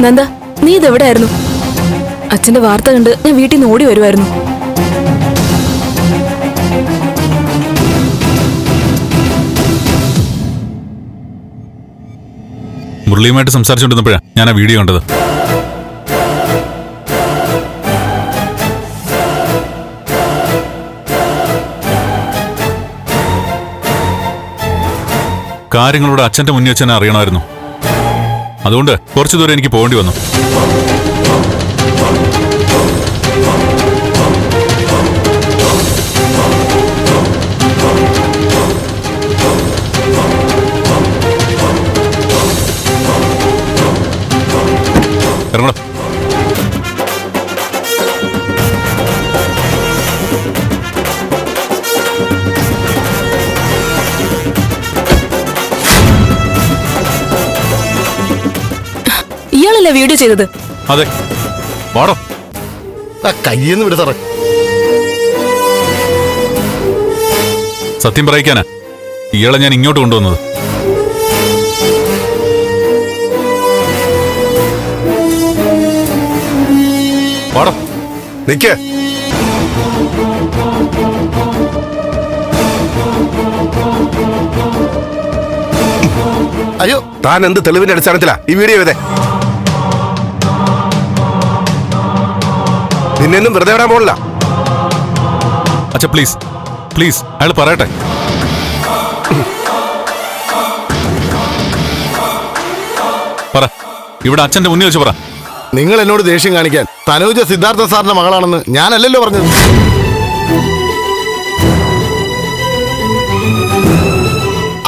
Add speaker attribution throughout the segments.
Speaker 1: നന്ദ, നീ ഇതെവിടെ ആയിരുന്നു? അച്ഛന്റെ വാർത്ത കണ്ട് ഞാൻ വീട്ടിൽ നിന്ന് ഓടി വരുമായിരുന്നു.
Speaker 2: മുരളിയുമായിട്ട് സംസാരിച്ചുകൊണ്ടിരുന്നപ്പോഴാണ് ഞാൻ ആ വീഡിയോ കണ്ടത്. കാര്യങ്ങളുടെ അച്ഛന്റെ മുന്നിൽ വെച്ച് തന്നെ അറിയണമായിരുന്നു. അതുകൊണ്ട് കുറച്ചു ദൂരം എനിക്ക് പോകേണ്ടി വന്നു. ഇറങ്ങണം.
Speaker 1: ഇയാളല്ലേ വീഡിയോ ചെയ്തത്?
Speaker 2: അതെ, വാടോ.
Speaker 3: കയ്യെന്ന് വിട സാറേ.
Speaker 2: സത്യം പറയിക്കാനാ ഇയാളെ ഞാൻ ഇങ്ങോട്ട് കൊണ്ടുവന്നത്. വാടോ.
Speaker 3: നിക്ക്. അയ്യോ, താൻ എന്ത് തെളിവിന്റെ അടിസ്ഥാനത്തിലാ ഈ വീഡിയോ ചെയ്തേ? നിന്നെന്നും വെറുതെ വിടാൻ പോണില്ല.
Speaker 2: അച്ഛാ പ്ലീസ് പ്ലീസ്, അയാൾ പറയട്ടെ. പറ, ഇവിടെ അച്ഛന്റെ മുന്നിൽ വെച്ച് പറ.
Speaker 3: നിങ്ങൾ എന്നോട് ദേഷ്യം കാണിക്കാൻ തനൂജ സിദ്ധാർത്ഥ സാറിന്റെ മകളാണെന്ന് ഞാനല്ലല്ലോ പറഞ്ഞത്.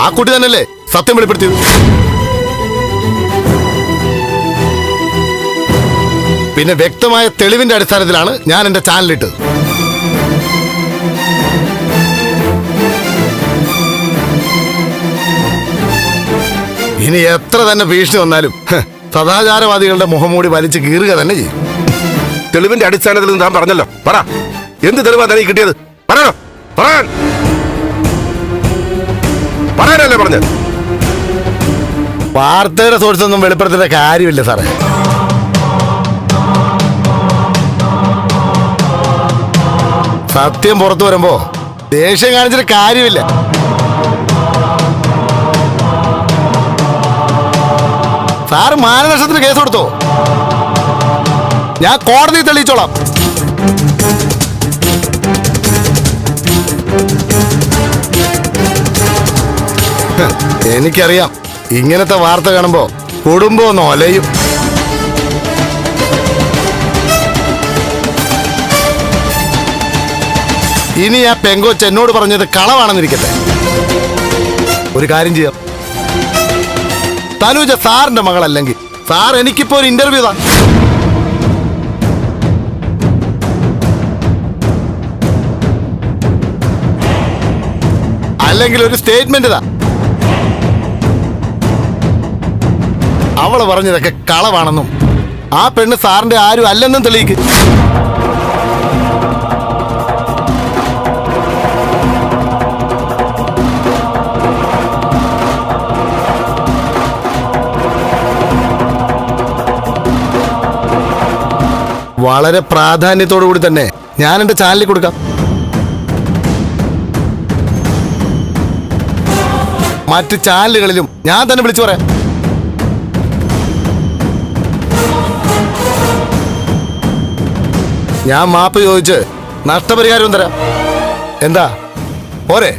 Speaker 3: ആ കുട്ടി തന്നെയല്ലേ സത്യം വെളിപ്പെടുത്തിയത്? പിന്നെ വ്യക്തമായ തെളിവിന്റെ അടിസ്ഥാനത്തിലാണ് ഞാൻ എന്റെ ചാനലിട്ടത്. ഇനി എത്ര തന്നെ ഭീഷണി വന്നാലും സദാചാരവാദികളുടെ മുഖംമൂടി വലിച്ചു കീറുക തന്നെ ചെയ്യും. തെളിവിന്റെ അടിസ്ഥാനത്തിൽ താൻ പറഞ്ഞല്ലോ, പറ. എന്ത് തെളിവാ തനിക്ക് കിട്ടിയത്? പറയണോ? പറയാനല്ലേ പറഞ്ഞത്? വാർത്തയുടെ സോഴ്സ് ഒന്നും വെളിപ്പെടുത്തേണ്ട കാര്യമില്ല സാറേ. സത്യം പുറത്തു വരുമ്പോ ദേഷ്യം കാണിച്ചിട്ട് കാര്യമില്ല. സാറ് മാനനഷ്ടത്തിന് കേസ് കൊടുത്തോ? ഞാൻ കോടതി തെളിയിച്ചോളാം. എനിക്കറിയാം, ഇങ്ങനത്തെ വാർത്ത കാണുമ്പോ കുടുംബം ഒന്ന് ഒലയും. ഇനി ആ പെങ്കോച്ച് എന്നോട് പറഞ്ഞത് കളവാണെന്നിരിക്കട്ടെ. ഒരു കാര്യം ചെയ്യാം, തനൂജ സാറിന്റെ മകളല്ലെങ്കിൽ സാർ എനിക്കിപ്പോ ഒരു ഇന്റർവ്യൂ താ. അല്ലെങ്കിൽ ഒരു സ്റ്റേറ്റ്മെന്റ് താ. അവള് പറഞ്ഞതൊക്കെ കളവാണെന്നും ആ പെണ്ണ് സാറിന്റെ ആരും അല്ലെന്നും തെളിയിക്ക്. വളരെ പ്രാധാന്യത്തോടു കൂടി തന്നെ ഞാൻ എന്റെ ചാനലിൽ കൊടുക്കാം. മറ്റ് ചാനലുകളിലും ഞാൻ തന്നെ വിളിച്ചു പറയാം. ഞാൻ മാപ്പ് ചോദിച്ച് നഷ്ടപരിഹാരവും തരാം. എന്താ പോരെ?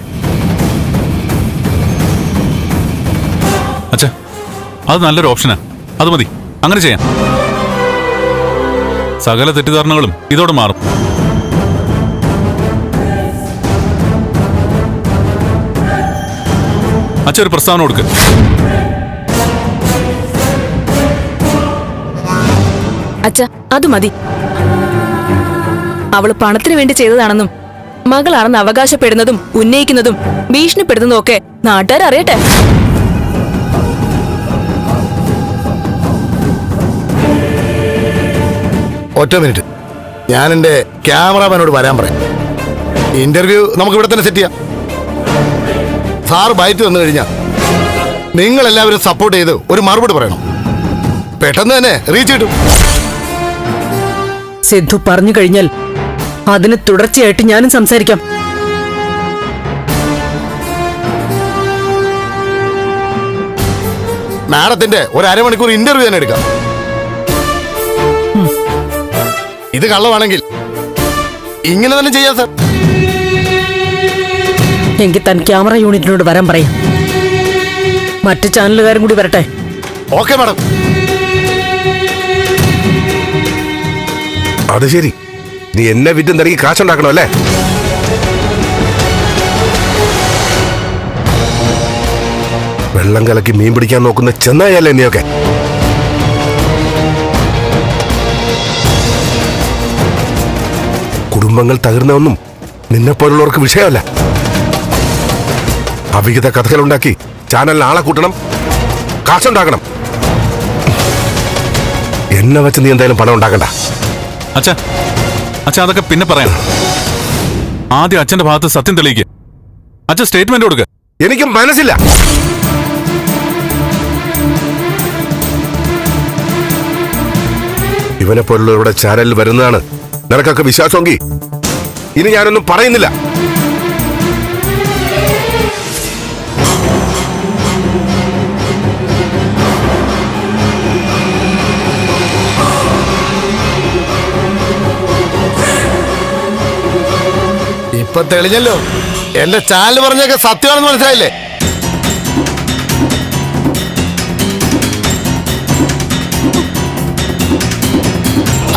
Speaker 2: അച്ഛാ, അത് നല്ലൊരു ഓപ്ഷനാ. അത് മതി, അങ്ങനെ ചെയ്യാം. സകല തെറ്റിദ്ധാരണകളും ഇതോടെ മാറും. അച്ഛൻ ഒരു പ്രസ്താവന കൊടുക്ക്.
Speaker 1: അച്ഛാ, അത് മതി. അവള് പണത്തിന് വേണ്ടി ചെയ്തതാണെന്നും മകളാണെന്ന് അവകാശപ്പെടുന്നതും ഉന്നയിക്കുന്നതും ഭീഷണിപ്പെടുന്നതും ഒക്കെ നാട്ടുകാരറിയട്ടെ.
Speaker 3: ഒറ്റ മിനിറ്റ്, ഞാൻ എന്റെ ക്യാമറാമാനോട് വരാൻ പറയാം. ഇന്റർവ്യൂ നമുക്ക് ഇവിടെ തന്നെ സെറ്റ് ചെയ്യാം. സാർ ബൈറ്റ് വന്നു കഴിഞ്ഞാൽ നിങ്ങൾ എല്ലാവരും സപ്പോർട്ട് ചെയ്ത് ഒരു മറുപടി പറയണം. പെട്ടെന്ന് തന്നെ റീച്ച് കിട്ടും.
Speaker 4: സിദ്ധു പറഞ്ഞു കഴിഞ്ഞാൽ അതിന് തുടർച്ചയായിട്ട് ഞാനും സംസാരിക്കാം.
Speaker 3: മാഡത്തിന്റെ ഒരു അരമണിക്കൂർ ഇന്റർവ്യൂ തന്നെ എടുക്കാം. ഇത് കള്ളമാണെങ്കിൽ ഇങ്ങനെ തന്നെ ചെയ്യാം സാർ.
Speaker 4: എങ്കിൽ താൻ ക്യാമറ യൂണിറ്റിനോട് വരാൻ പറയാം. മറ്റു ചാനലുകാരും കൂടി വരട്ടെ.
Speaker 3: Okay madam. അത് ശരി, നീ എന്നെ വിറ്റും തിരക്കി കാശുണ്ടാക്കണം അല്ലേ? വെള്ളം കലക്കി മീൻ പിടിക്കാൻ നോക്കുന്ന ചെന്നായല്ലേ നീയൊക്കെ? കുടുംബങ്ങൾ തകർന്നൊന്നും നിന്നെപ്പോലുള്ളവർക്ക് വിഷയമല്ല. അവിഹിത കഥകളുണ്ടാക്കി ചാനലിൽ ആളെ കൂട്ടണം, കാശുണ്ടാക്കണം. എന്നെ വെച്ച് നീ എന്തായാലും പണം ഉണ്ടാക്കണ്ട.
Speaker 2: അച്ഛാ അച്ഛാ അതൊക്കെ പിന്നെ പറയാം. ആദ്യം അച്ഛന്റെ ഭാഗത്ത് സത്യം തെളിയിക്കുക. അച്ഛൻ സ്റ്റേറ്റ്മെന്റ് കൊടുക്കുക.
Speaker 3: എനിക്ക് മനസ്സില്ല. ഇവനെ പോലുള്ളവരുടെ ചാനലിൽ വരുന്നതാണ് നിനക്കൊക്കെ വിശ്വാസമെങ്കിൽ ഇനി ഞാനൊന്നും പറയുന്നില്ല. ഇപ്പൊ തെളിഞ്ഞല്ലോ, എന്റെ ചാനൽ പറഞ്ഞൊക്കെ സത്യമാണെന്ന് മനസ്സിലായില്ലേ?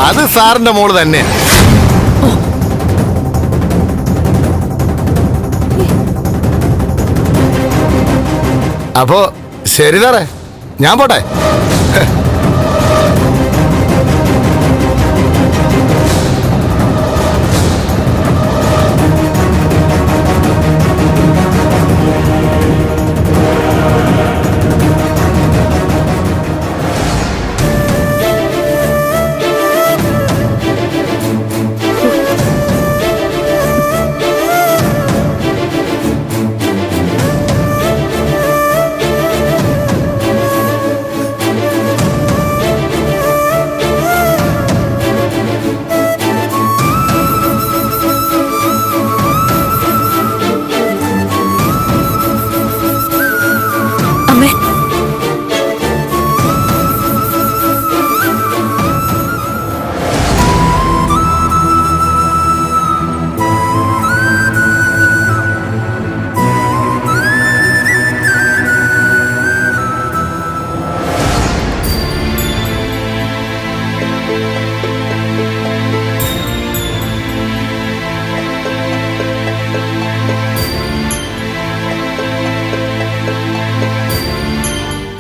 Speaker 3: അത് സാറിന്റെ മോള് തന്നെ. അപ്പോ ശരി സാറേ, ഞാൻ പോട്ടെ.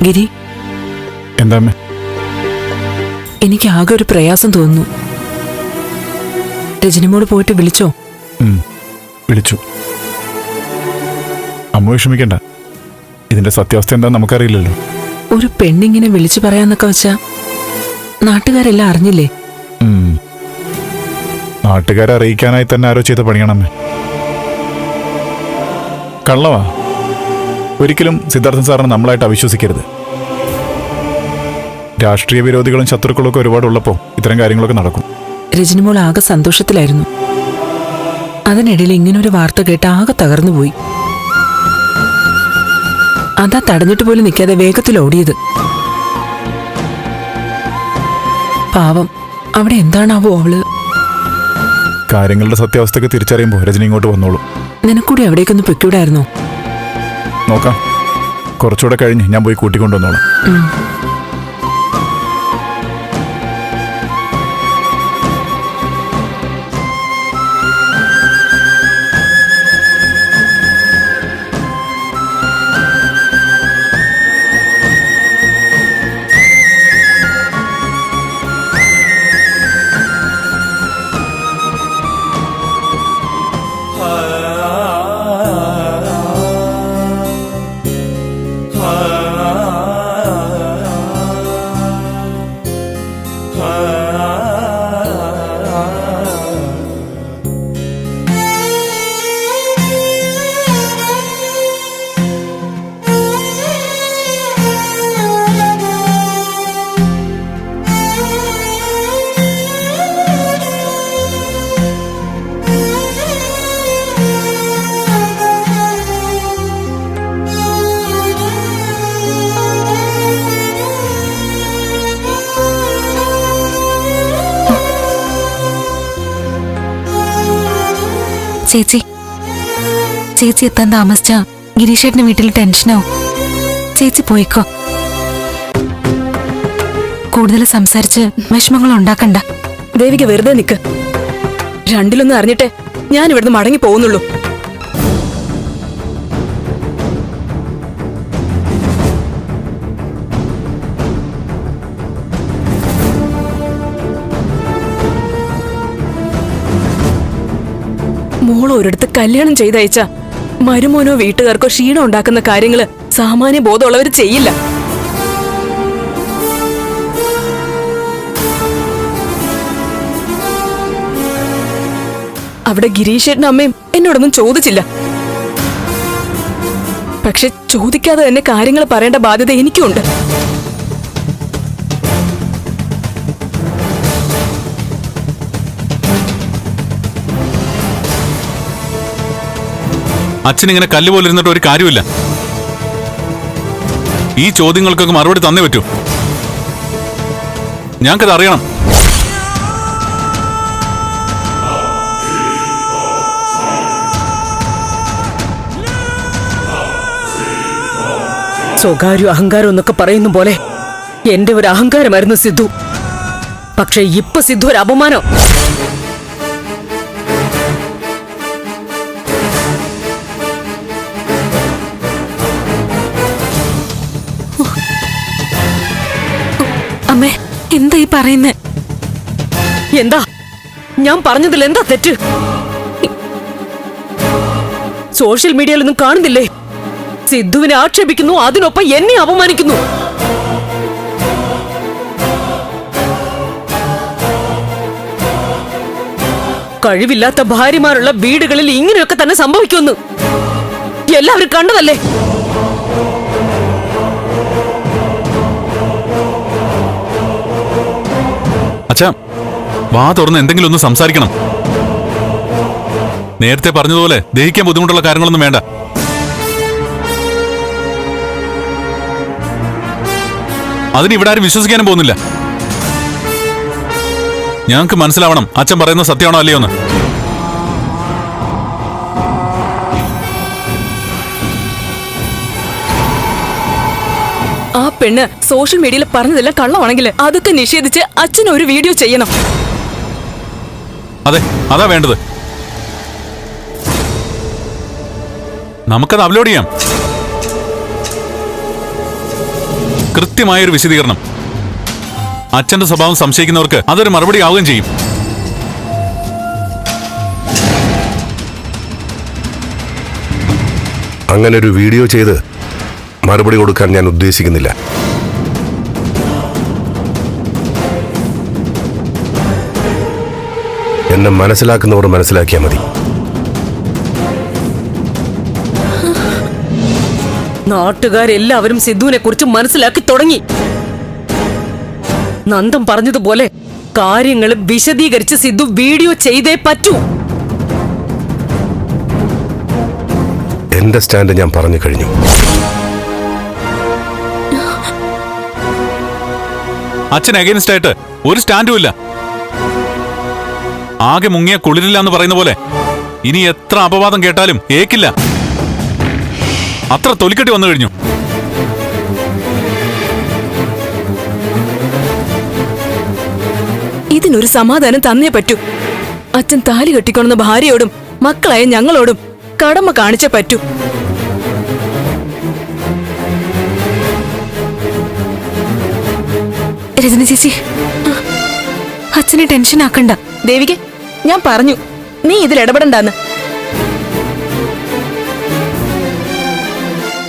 Speaker 1: ഗിരി,
Speaker 5: എന്താ
Speaker 1: എനിക്ക് ആകെ ഒരു പ്രയാസം തോന്നുന്നു. രജനിമോട് പോയിട്ട് വിളിച്ചോ?
Speaker 5: വിളിച്ചു. അമ്മ വിഷമിക്കണ്ട, ഇതിന്റെ സത്യാവസ്ഥ എന്താ നമുക്കറിയില്ലല്ലോ.
Speaker 1: ഒരു പെണ്ണിങ്ങനെ വിളിച്ചു പറയാന്നൊക്കെ വെച്ചാ നാട്ടുകാരെല്ലാം അറിഞ്ഞില്ലേ?
Speaker 5: നാട്ടുകാരെ അറിയിക്കാനായി തന്നെ ആരോ ചെയ്ത പണിയാണമ്മേ. കള്ളവാ. ഒരിക്കലും സിദ്ധാർത്ഥൻ സാറിനെ നമ്മളായിട്ട് അവിശ്വസിക്കരുത്. രാഷ്ട്രീയ വിരോധികളും ശത്രുക്കളും ഒക്കെ ഒരുപാടുള്ളപ്പോൾ ഇത്തരം കാര്യങ്ങളൊക്കെ നടക്കും.
Speaker 1: രജനിമോൾ ആകെ സന്തോഷത്തിലായിരുന്നു. അതിനിടയിൽ ഇങ്ങനൊരു വാർത്ത കേട്ട് ആകെ തകർന്നുപോയി. അതാ തടഞ്ഞിട്ട് പോലും നിൽക്കാതെ വേഗത്തിൽ ഓടിയത്. പാവം, അവിടെ എന്താണാവോ അവള്.
Speaker 5: കാര്യങ്ങളുടെ സത്യാവസ്ഥയൊക്കെ തിരിച്ചറിയുമ്പോൾ രജനി ഇങ്ങോട്ട് വന്നോളൂ.
Speaker 1: നിനക്കൂടി അവിടേക്കൊന്ന് പൊയ്ക്കൂടായിരുന്നോ?
Speaker 5: നോക്കാം, കുറച്ചുകൂടെ കഴിഞ്ഞ് ഞാൻ പോയി കൂട്ടിക്കൊണ്ടുവന്നോളാം.
Speaker 6: ചേച്ചി ചേച്ചി എത്താൻ താമസിച്ച ഗിരീഷേട്ടന് വീട്ടിൽ ടെൻഷനാവും. ചേച്ചി പോയിക്കോ. കൂടുതൽ സംസാരിച്ച് വിഷമങ്ങൾ ഉണ്ടാക്കണ്ട.
Speaker 1: ദേവിക വെറുതെ നിക്ക്. രണ്ടിലൊന്നും അറിഞ്ഞിട്ടേ ഞാൻ ഇവിടുന്ന് മടങ്ങി പോകുന്നുള്ളൂ. മോള് ഒരിടത്ത് കല്യാണം ചെയ്തയച്ച മരുമോനോ വീട്ടുകാർക്കോ ക്ഷീണം ഉണ്ടാക്കുന്ന കാര്യങ്ങള് സാമാന്യ ബോധമുള്ളവർ ചെയ്യില്ല. അവിടെ ഗിരീഷേട്ടനും അമ്മയും എന്നോടൊന്നും ചോദിച്ചില്ല. പക്ഷെ ചോദിക്കാതെ തന്നെ കാര്യങ്ങൾ പറയേണ്ട ബാധ്യത എനിക്കുണ്ട്.
Speaker 2: അച്ഛനിങ്ങനെ കല്ലുപോലെ ഇരുന്നിട്ട് ഒരു കാര്യമില്ല. ഈ ചോദ്യങ്ങൾക്കൊക്കെ മറുപടി തന്നേ പറ്റൂ. ഞങ്ങൾക്കത് അറിയണം.
Speaker 4: സ്വകാര്യ അഹങ്കാരം എന്നൊക്കെ പറയുന്ന പോലെ എന്റെ ഒരു അഹങ്കാരമായിരുന്നു സിദ്ധു. പക്ഷെ ഇപ്പൊ സിദ്ധു ഒരു അപമാനം.
Speaker 6: അമ്മേ, എന്താ ഈ പറയുന്നേ?
Speaker 4: എന്താ ഞാൻ പറഞ്ഞതിൽ എന്താ തെറ്റ്? സോഷ്യൽ മീഡിയയിലൊന്നും കാണുന്നില്ലേ? സിദ്ധുവിനെ ആക്ഷേപിക്കുന്നു, അതിനൊപ്പം എന്നെ അപമാനിക്കുന്നു. കഴിവില്ലാത്ത ഭാര്യമാരുള്ള വീടുകളിൽ ഇങ്ങനെയൊക്കെ തന്നെ സംഭവിക്കുമെന്ന് എല്ലാവരും കണ്ടതല്ലേ?
Speaker 2: അച്ഛാ, വാ തുറന്ന് എന്തെങ്കിലും ഒന്ന് സംസാരിക്കണം. നേരത്തെ പറഞ്ഞതുപോലെ ദഹിക്കാൻ ബുദ്ധിമുട്ടുള്ള കാര്യങ്ങളൊന്നും വേണ്ട. അതിന് ഇവിടെ ആരും വിശ്വസിക്കാനും പോകുന്നില്ല. ഞങ്ങൾക്ക് മനസ്സിലാവണം അച്ഛൻ പറയുന്നത് സത്യമാണോ അല്ലയോ എന്ന്.
Speaker 1: ആ പെണ്ണ് സോഷ്യൽ മീഡിയയിൽ പറഞ്ഞതെല്ലാം കള്ളമാണെങ്കിൽ അതൊക്കെ നിഷേധിച്ച് അച്ഛൻ ഒരു വീഡിയോ ചെയ്യണം.
Speaker 2: അതെ, അതാ വേണ്ടത്. നമുക്കത് അപ്ലോഡ് ചെയ്യാം. കൃത്യമായൊരു വിശദീകരണം. അച്ഛന്റെ സ്വഭാവം സംശയിക്കുന്നവർക്ക് അതൊരു മറുപടി ആവുകയും ചെയ്യും.
Speaker 3: അങ്ങനെ ഒരു വീഡിയോ ചെയ്ത് മറുപടി കൊടുക്കാൻ ഞാൻ ഉദ്ദേശിക്കുന്നില്ല. എന്നെ മനസ്സിലാക്കുന്നവർ മനസ്സിലാക്കിയാൽ മതി.
Speaker 4: നാട്ടുകാരെല്ലാവരും സിദ്ധുവിനെ കുറിച്ച് മനസ്സിലാക്കി തുടങ്ങി. നന്ദം പറഞ്ഞതുപോലെ കാര്യങ്ങൾ വിശദീകരിച്ച് സിദ്ധു വീഡിയോ ചെയ്തേ പറ്റൂ.
Speaker 3: എന്റെ സ്റ്റാൻഡ് ഞാൻ പറഞ്ഞു കഴിഞ്ഞു.
Speaker 2: അച്ഛൻ അഗൈൻസ്റ്റ് ആയിട്ട് ഒരു സ്റ്റാൻഡും ഇല്ല. ആകെ മുങ്ങിയ കുളിരില്ല എന്ന് പറയുന്ന പോലെ ഇനി എത്ര അപവാദം കേട്ടാലും ഏക്കില്ല. അത്ര തൊലിക്കെട്ടി വന്നു കഴിഞ്ഞു.
Speaker 1: ഇതിനൊരു സമാധാനം തന്നേ പറ്റൂ. അച്ഛൻ താലി കെട്ടിക്കൊണ്ടുന്ന ഭാര്യയോടും മക്കളായ ഞങ്ങളോടും കടമ കാണിച്ചേ പറ്റൂ.
Speaker 6: രജനി ചേച്ചി, അച്ഛനെ ടെൻഷൻ ആക്കണ്ട.
Speaker 1: ദേവിക, ഞാൻ പറഞ്ഞു നീ ഇതിൽ ഇടപെടണ്ടെന്ന്.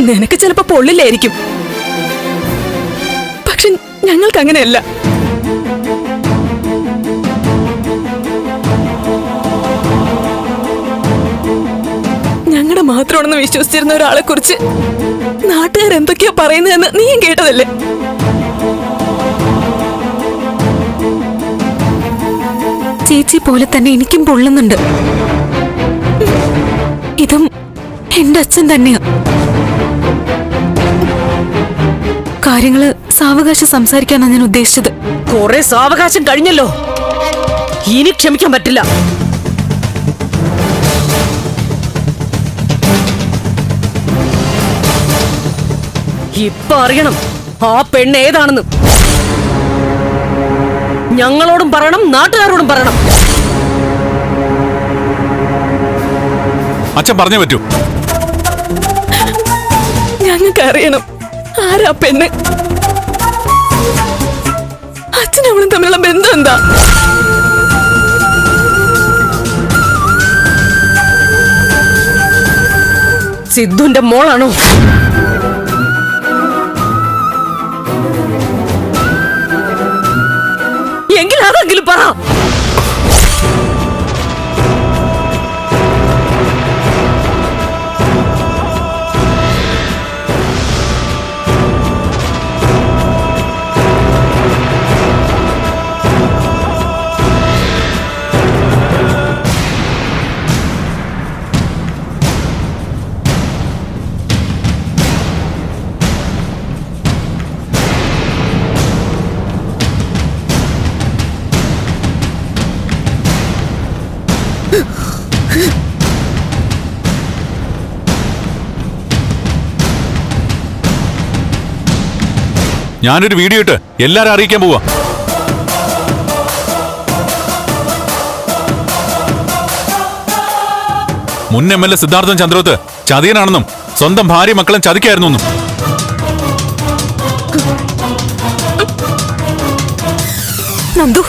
Speaker 1: നിനക്ക് ചിലപ്പോ പൊള്ളില്ലായിരിക്കും, പക്ഷെ ഞങ്ങൾക്ക് അങ്ങനെയല്ല. ഞങ്ങളുടെ മാത്രമാണെന്ന് വിശ്വസിച്ചിരുന്ന ഒരാളെ കുറിച്ച് നാട്ടുകാരെന്തൊക്കെയാ പറയുന്നതെന്ന് നീയും കേട്ടതല്ലേ?
Speaker 6: ചേച്ചി പോലെ തന്നെ എനിക്കും പൊള്ളുന്നുണ്ട്. ഇതും എന്റെ അച്ഛൻ തന്നെയാ. കാര്യങ്ങള് സാവകാശം സംസാരിക്കാനാണ് ഞാൻ ഉദ്ദേശിച്ചത്.
Speaker 4: കുറെ സാവകാശം കഴിഞ്ഞല്ലോ, ഇനി ക്ഷമിക്കാൻ പറ്റില്ല. ഇപ്പൊ അറിയണം ആ പെണ്ണ് ഏതാണെന്ന്. ഞങ്ങളോടും പറയണം, നാട്ടുകാരോടും പറയണം.
Speaker 2: അച്ഛൻ പറഞ്ഞേ പറ്റൂ.
Speaker 1: ഞങ്ങൾക്ക് അറിയണം ആരാ പെണ്ണ്. അച്ഛനും അവളും തമ്മിലുള്ള ബന്ധം എന്താ?
Speaker 4: സിദ്ധുന്റെ മോളാണോ? എങ്കിൽ അതെങ്കിലും പറ.
Speaker 2: ഞാനൊരു വീഡിയോ ഇട്ട് എല്ലാരും അറിയിക്കാൻ പോവാ. മുൻ MLA സിദ്ധാർത്ഥൻ ചന്ദ്രോത്ത് ചതിയനാണെന്നും സ്വന്തം ഭാര്യ മക്കളും ചതിക്കായിരുന്നു എന്നും.
Speaker 6: നന്ദു,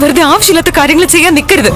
Speaker 6: വെറുതെ ആവശ്യമില്ലാത്ത കാര്യങ്ങൾ ചെയ്യാൻ നിൽക്കരുത്.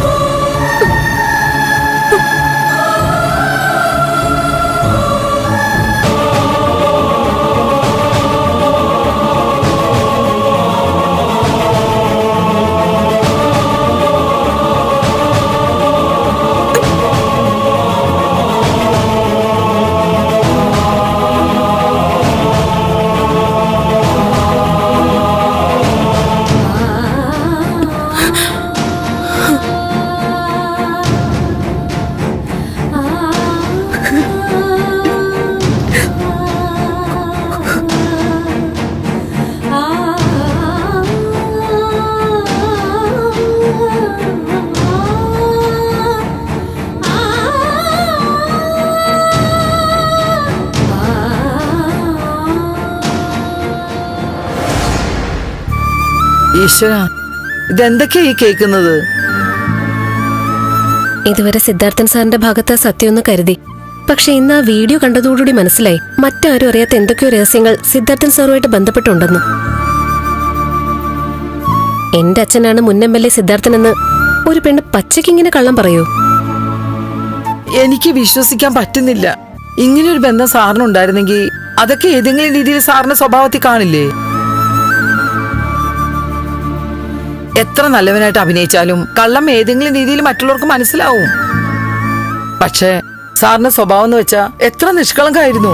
Speaker 7: ഈശ്വര, ഇതെന്തൊക്കെയാ ഈ കേൾക്കുന്നത്?
Speaker 8: ഇതുവരെ സിദ്ധാർത്ഥൻ സാറിന്റെ ഭാഗത്ത് സത്യമൊന്ന് കരുതി. പക്ഷെ ഇന്ന് ആ വീഡിയോ കണ്ടതോടുകൂടി മനസ്സിലായി മറ്റാരും അറിയാത്ത എന്തൊക്കെയോ രഹസ്യങ്ങൾ സിദ്ധാർത്ഥൻ സാറുമായിട്ട് ബന്ധപ്പെട്ടുണ്ടെന്ന്. എന്റെ അച്ഛനാണ് മുൻ MLA സിദ്ധാർത്ഥൻ എന്ന് ഒരു പെണ്ണ് പച്ചയ്ക്കിങ്ങനെ കള്ളം പറയൂ?
Speaker 7: എനിക്ക് വിശ്വസിക്കാൻ പറ്റുന്നില്ല. ഇങ്ങനൊരു ബന്ധം സാറിനുണ്ടായിരുന്നെങ്കിൽ അതൊക്കെ ഏതെങ്കിലും രീതിയിൽ സാറിന്റെ സ്വഭാവത്തിൽ കാണില്ലേ? എത്ര നല്ലവനായിട്ട് അഭിനയിച്ചാലും കള്ളം ഏതെങ്കിലും രീതിയിൽ മറ്റുള്ളവർക്ക് മനസ്സിലാവും. പക്ഷേ സാറിന്റെ സ്വഭാവം എന്ന് വെച്ചാ എത്ര നിഷ്കളങ്കായിരുന്നു.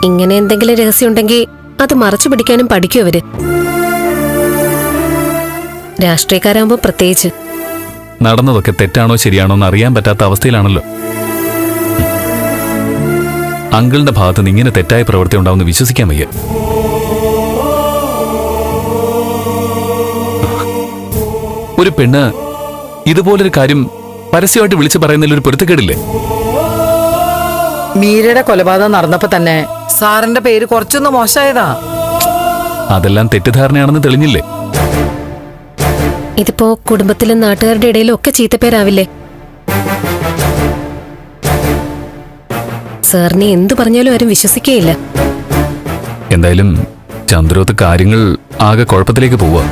Speaker 8: ഇങ്ങനെ എന്തെങ്കിലും രഹസ്യം ഉണ്ടെങ്കിൽ അത് മറച്ചു പിടിക്കാനും പഠിക്കും അവര്. രാഷ്ട്രീയക്കാരാകുമ്പോ പ്രത്യേകിച്ച്.
Speaker 2: നടന്നതൊക്കെ തെറ്റാണോ ശരിയാണോ എന്ന് അറിയാൻ പറ്റാത്ത അവസ്ഥയിലാണല്ലോ. അങ്കിളിന്റെ ഭാഗത്തുനിന്ന് ഇങ്ങനെ തെറ്റായ പ്രവൃത്തി ഉണ്ടാവുമെന്ന് വിശ്വസിക്കാൻ വയ്യ. ഒരു പെണ്ണ് ഇതുപോലൊരു കാര്യം പരസ്യമായിട്ട് വിളിച്ചു പറയുന്നതിൽ ഒരു പൊരുത്തക്കേടില്ലേ?
Speaker 7: മീരയുടെ കൊലപാതകം നടന്നപ്പോ തന്നെ സാറിന്റെ പേര് കുറച്ചൊന്ന് മോശമായതാ.
Speaker 2: അതെല്ലാം തെറ്റിദ്ധാരണയാണെന്ന് തെളിഞ്ഞില്ലേ?
Speaker 8: ഇതിപ്പോ കുടുംബത്തിലും നാട്ടുകാരുടെ ഇടയിലും ഒക്കെ ചീത്തപ്പേരാവില്ലേ? സാറിനെ എന്തു പറഞ്ഞാലും ആരും വിശ്വസിക്കുകയില്ല.
Speaker 2: എന്തായാലും ചന്ദ്രോത്ത് കാര്യങ്ങൾ ആകെ കുഴപ്പത്തിലേക്ക് പോവുക.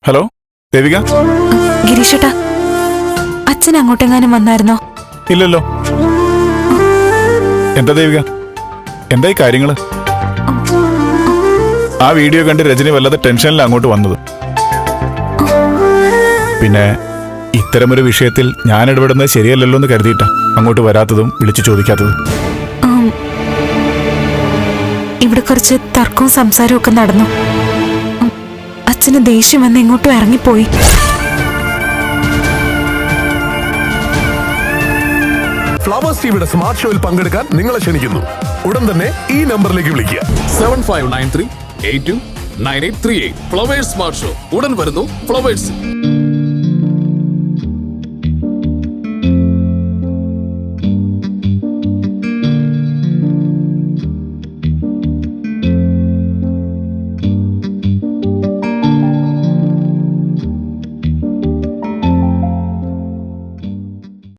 Speaker 5: ഹലോ ദേവിക.
Speaker 6: ഗിരീഷേട്ടാ, അച്ഛൻ അങ്ങോട്ടെങ്ങാനും വന്നായിരുന്നോ?
Speaker 5: ഇല്ലല്ലോ. എന്താ ദേവിക, എന്തായി കാര്യങ്ങള്? ആ വീഡിയോ കണ്ട് രജനി വല്ലാതെ ടെൻഷനിൽ അങ്ങോട്ട് വന്നത്. പിന്നെ ഇത്തരമൊരു വിഷയത്തിൽ ഞാൻ ഇടപെടുന്നത് ശരിയല്ലല്ലോ എന്ന് കരുതിയിട്ടാ അങ്ങോട്ട് വരാത്തതും വിളിച്ചു ചോദിക്കാത്തതും.
Speaker 6: ഇവിടെ കുറച്ച് തർക്കവും സംസാരവും ഒക്കെ നടന്നു. അച്ഛന് ദേഷ്യം വന്ന് എങ്ങോട്ടും ഇറങ്ങിപ്പോയി.
Speaker 3: ഫ്ലവേഴ്സ് ടിവിയുടെ സ്മാർട്ട് ഷോയിൽ പങ്കെടുക്കാൻ നിങ്ങളെ ക്ഷണിക്കുന്നു.
Speaker 9: ഉടൻ തന്നെ ഈ നമ്പറിലേക്ക് വിളിക്കുക 7593829838. ഫ്ലവേഴ്സ് സ്മാർട്ട് ഷോ ഉടൻ വരുന്നു ഫ്ലവേഴ്സ്.